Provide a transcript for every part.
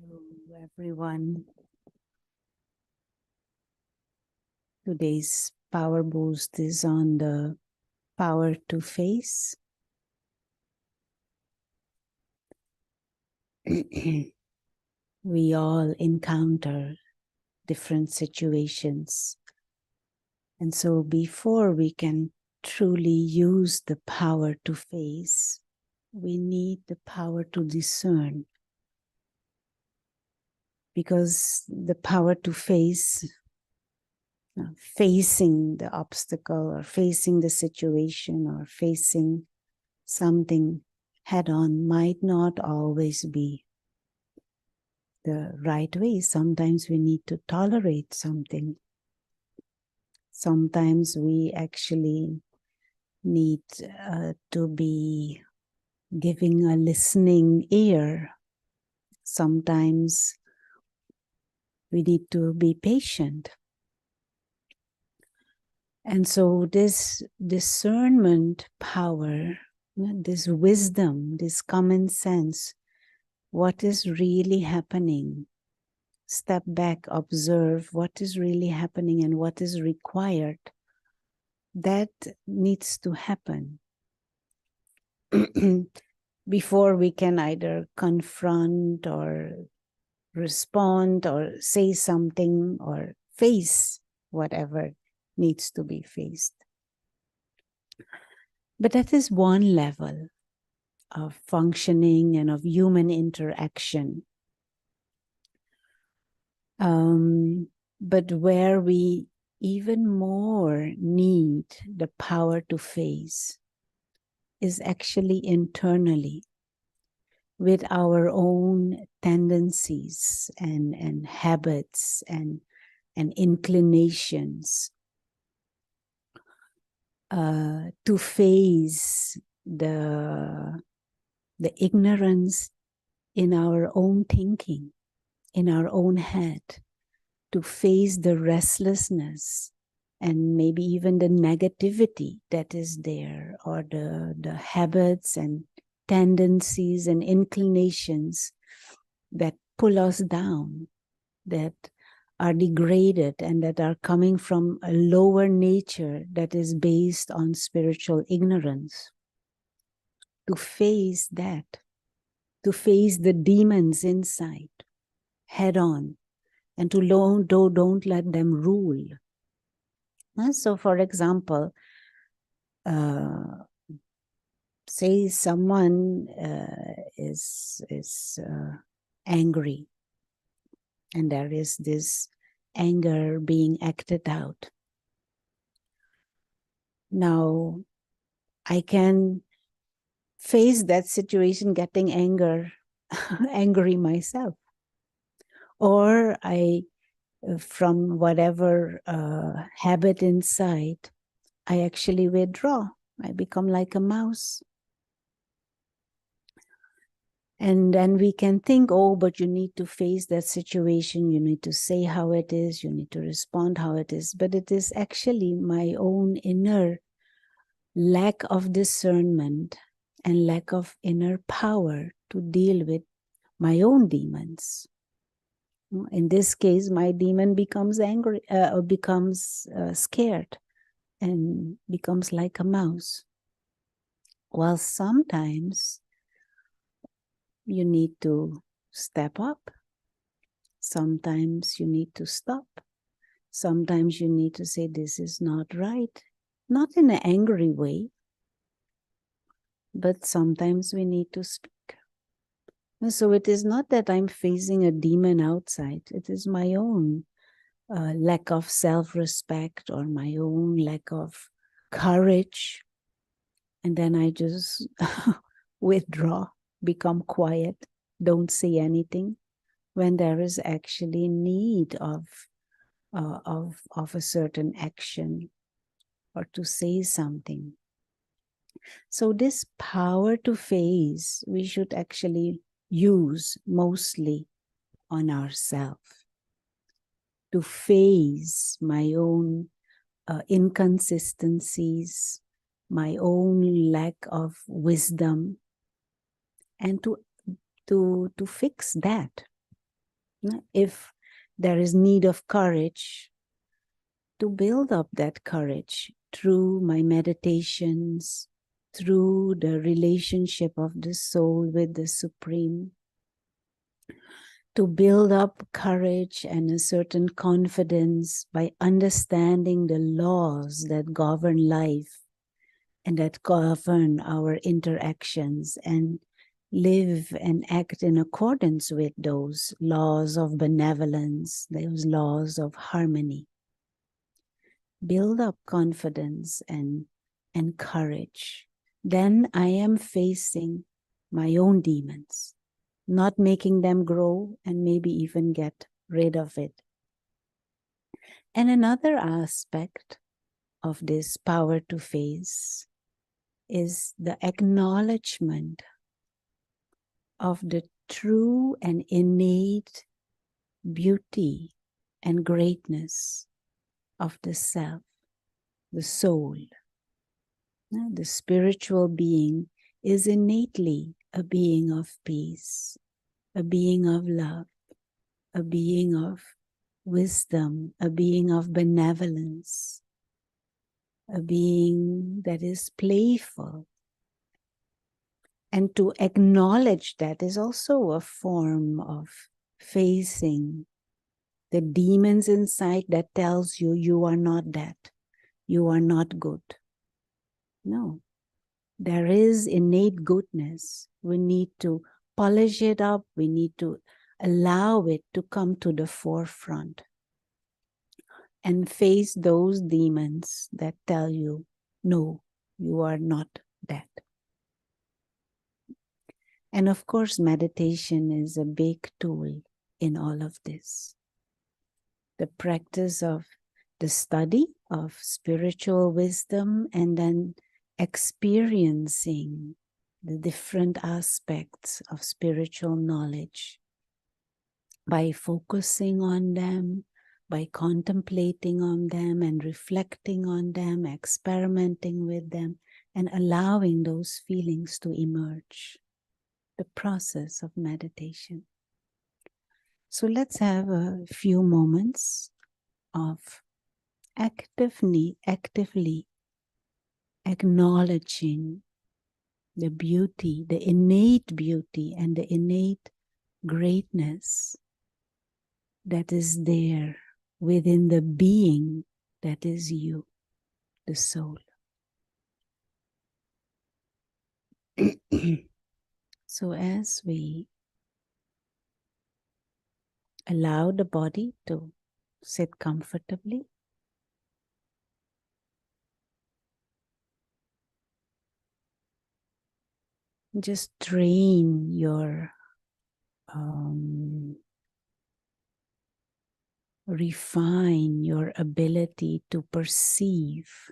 Hello, everyone. Today's Power Boost is on the power to face. We all encounter different situations. And so before we can truly use the power to face, we need the power to discern. Because the power to face, facing the obstacle or facing the situation or facing something head on might not always be the right way. Sometimes we need to tolerate something. Sometimes we actually need to be giving a listening ear. Sometimes we need to be patient. And so this discernment power, this wisdom, this common sense, what is really happening? Step back, observe what is really happening and what is required. That needs to happen before we can either confront or respond or say something or face whatever needs to be faced. But that is one level of functioning and of human interaction. But where we even more need the power to face is actually internally with our own tendencies and habits and inclinations to face the ignorance in our own thinking, in our own head, to face the restlessness and maybe even the negativity that is there, or the habits and tendencies and inclinations that pull us down, that are degraded and that are coming from a lower nature that is based on spiritual ignorance. To face that, to face the demons inside head on, and to don't let them rule. So, for example, say someone is angry, and there is this anger being acted out. Now, I can face that situation getting angry myself, or I, from whatever habit inside, I actually withdraw. I become like a mouse. And then we can think, oh, but you need to face that situation. You need to say how it is. You need to respond how it is. But it is actually my own inner lack of discernment and lack of inner power to deal with my own demons. In this case, my demon becomes angry, or becomes scared and becomes like a mouse. While sometimes you need to step up. Sometimes you need to stop. Sometimes you need to say, this is not right. Not in an angry way, but sometimes we need to speak. And so it is not that I'm facing a demon outside. It is my own lack of self-respect or my own lack of courage. And then I just withdraw, become quiet, don't say anything, when there is actually need of a certain action or to say something. So this power to face, we should actually use mostly on ourselves, to face my own inconsistencies, my own lack of wisdom, and to fix that. If there is need of courage, to build up that courage through my meditations, through the relationship of the soul with the Supreme, to build up courage and a certain confidence by understanding the laws that govern life and that govern our interactions, and live and act in accordance with those laws of benevolence, those laws of harmony. Build up confidence and courage. Then I am facing my own demons, not making them grow and maybe even get rid of it. And another aspect of this power to face is the acknowledgement of the true and innate beauty and greatness of the self, the soul. The spiritual being is innately a being of peace, a being of love, a being of wisdom, a being of benevolence, a being that is playful. And to acknowledge that is also a form of facing the demons inside that tells you you are not that, you are not good. No, there is innate goodness. We need to polish it up. We need to allow it to come to the forefront and face those demons that tell you, no, you are not that. And of course, meditation is a big tool in all of this. The practice of the study of spiritual wisdom and then experiencing the different aspects of spiritual knowledge by focusing on them, by contemplating on them and reflecting on them, experimenting with them, and allowing those feelings to emerge. The process of meditation. So let's have a few moments of actively acknowledging the beauty, the innate beauty and the innate greatness that is there within the being that is you, the soul. So as we allow the body to sit comfortably, just train your refine your ability to perceive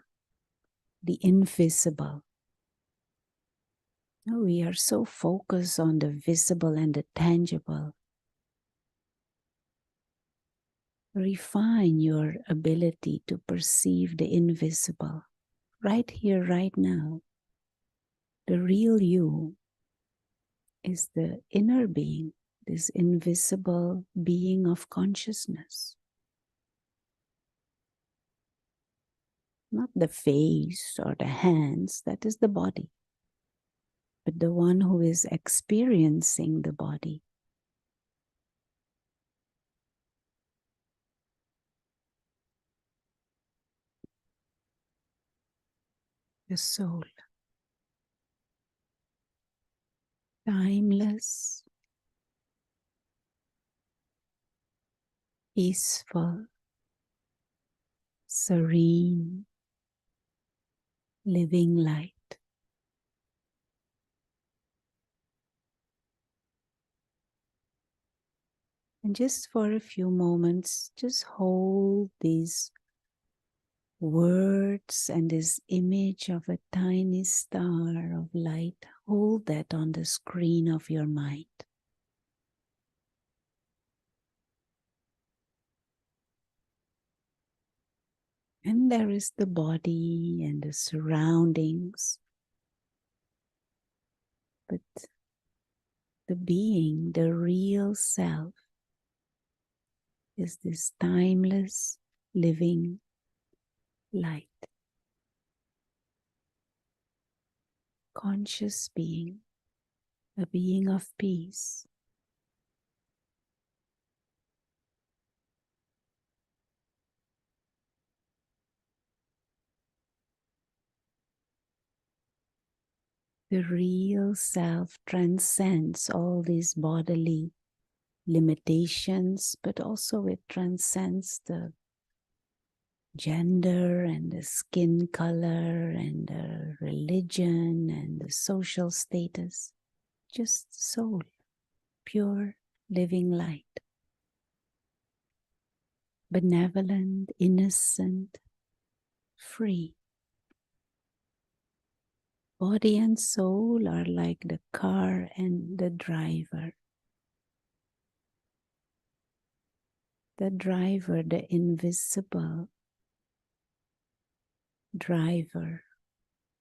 the invisible. We are so focused on the visible and the tangible. Refine your ability to perceive the invisible right here, right now. The real you is the inner being, this invisible being of consciousness. Not the face or the hands, that is the body, but the one who is experiencing the body. The soul. Timeless, peaceful, serene, living light. And just for a few moments, just hold these words and this image of a tiny star of light. Hold that on the screen of your mind. And there is the body and the surroundings. But the being, the real self, is this timeless living light. Conscious being, a being of peace. The real self transcends all these bodily limitations, but also it transcends the gender and the skin color and the religion and the social status. Just soul, pure living light. Benevolent, innocent, free. Body and soul are like the car and the driver. The driver, the invisible driver,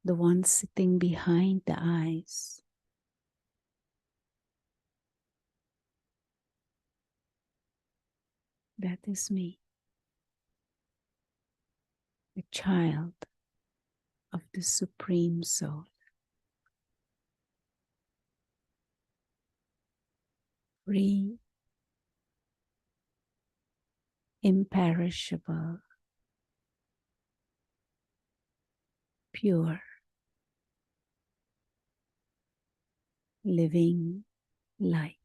the one sitting behind the eyes. That is me, a child of the Supreme Soul. Free, imperishable, pure, living light.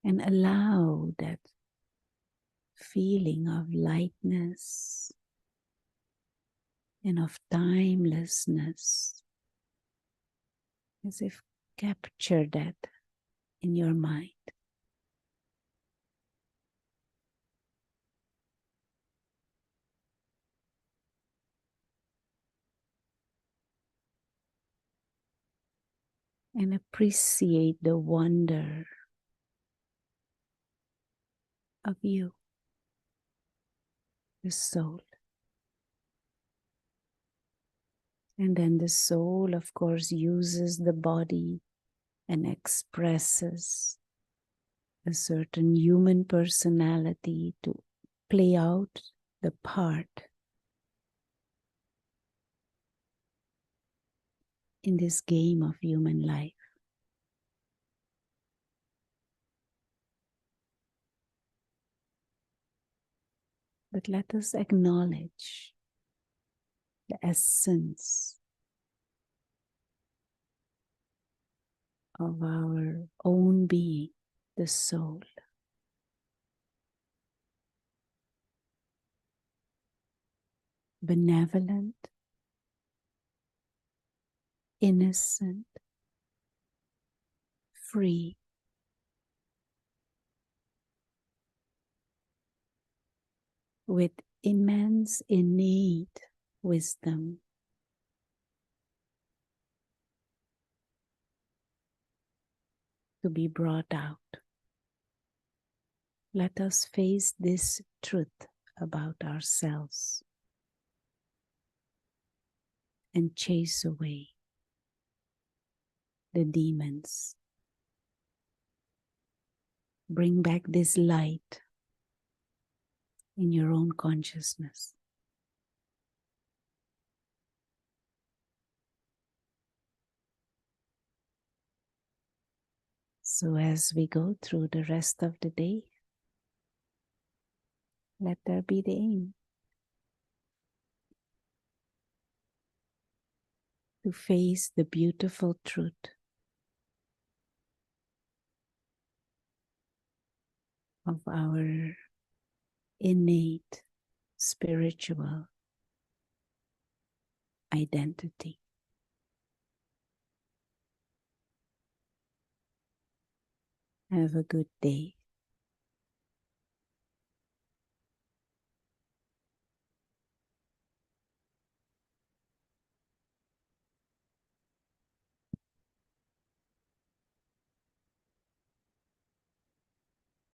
And allow that feeling of lightness and of timelessness, as if capture that in your mind. And appreciate the wonder of you, the soul. And then the soul, of course, uses the body and expresses a certain human personality to play out the part in this game of human life. But let us acknowledge the essence of our own being, the soul. Benevolent, innocent, free, with immense innate wisdom. To be brought out. Let us face this truth about ourselves and chase away the demons. Bring back this light in your own consciousness. So as we go through the rest of the day, let there be the aim to face the beautiful truth of our innate spiritual identity. Have a good day.